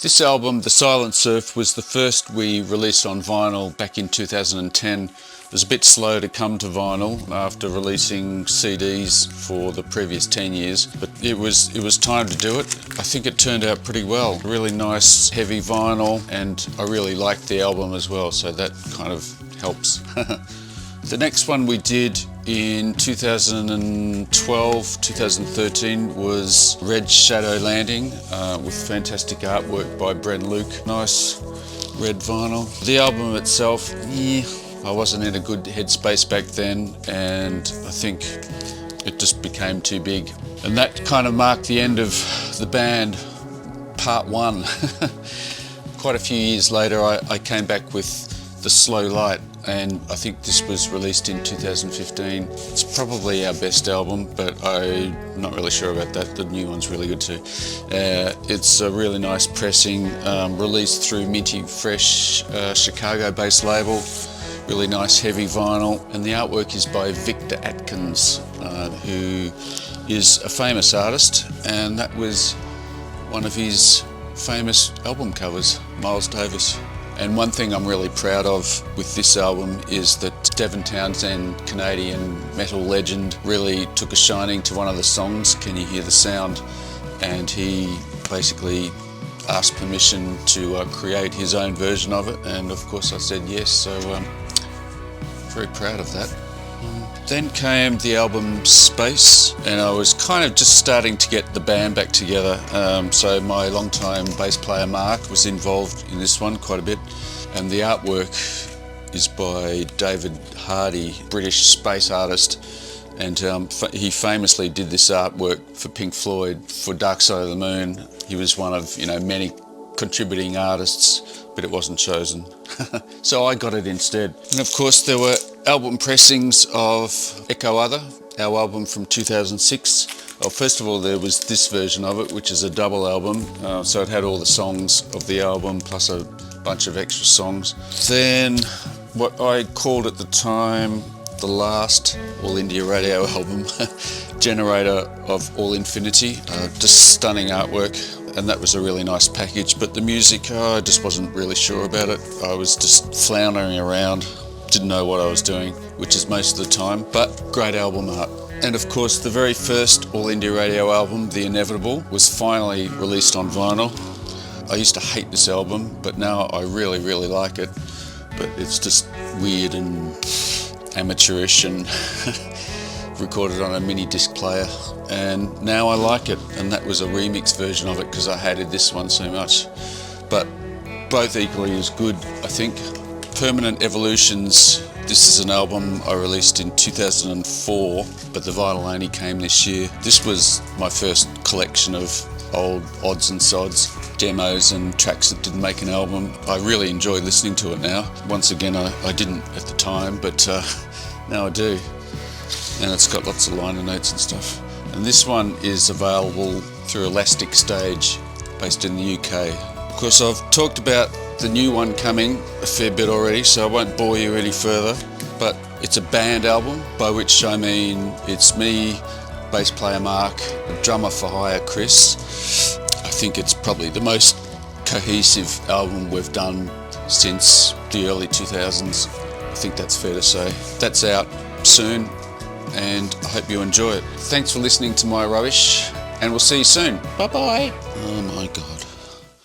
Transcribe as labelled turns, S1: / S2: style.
S1: This album, The Silent Surf, was the first we released on vinyl back in 2010. It was a bit slow to come to vinyl after releasing CDs for the previous 10 years, but it was time to do it. I think it turned out pretty well. Really nice, heavy vinyl, and I really liked the album as well, so that kind of helps. The next one we did in 2012, 2013 was Red Shadow Landing with fantastic artwork by Bren Luke. Nice red vinyl. The album itself, I wasn't in a good headspace back then, and I think it just became too big. And that kind of marked the end of the band, part one. Quite a few years later I came back with The Slow Light, and I think this was released in 2015. It's probably our best album, but I'm not really sure about that. The new one's really good too. It's a really nice pressing, released through Minty Fresh, Chicago-based label. Really nice heavy vinyl, and the artwork is by Victor Atkins, who is a famous artist, and that was one of his famous album covers, Miles Davis. And one thing I'm really proud of with this album is that Devin Townsend, Canadian metal legend, really took a shining to one of the songs, Can You Hear the Sound? And he basically asked permission to create his own version of it, and of course I said yes, so very proud of that. Then came the album Space, and I was kind of just starting to get the band back together, so my longtime bass player Mark was involved in this one quite a bit, and the artwork is by David Hardy, British space artist, and he famously did this artwork for Pink Floyd for Dark Side of the Moon. He was one of many contributing artists, but it wasn't chosen. So I got it instead. And of course there were album pressings of Echo Other, our album from 2006. Well, first of all there was this version of it, which is a double album, so it had all the songs of the album plus a bunch of extra songs. Then what I called at the time the last All India Radio album, Generator of All Infinity, just stunning artwork. And that was a really nice package, but the music, I just wasn't really sure about it. I was just floundering around, didn't know what I was doing, which is most of the time, but great album art. And of course the very first All India Radio album, The Inevitable, was finally released on vinyl. I used to hate this album, but now I really, really like it. But it's just weird and amateurish and recorded on a mini disc player, and now I like it, and that was a remix version of it because I hated this one so much, but both equally as good, I think. Permanent Evolutions, this is an album I released in 2004, but the vinyl only came this year. This was my first collection of old odds and sods, demos and tracks that didn't make an album. I really enjoy listening to it now. Once again, I didn't at the time, but now I do. And it's got lots of liner notes and stuff. And this one is available through Elastic Stage, based in the UK. Of course, I've talked about the new one coming a fair bit already, so I won't bore you any further, but it's a band album, by which I mean it's me, bass player Mark, drummer for hire Chris. I think it's probably the most cohesive album we've done since the early 2000s. I think that's fair to say. That's out soon, and I hope you enjoy it. Thanks for listening to my rubbish, and we'll see you soon. Bye bye. Oh my God.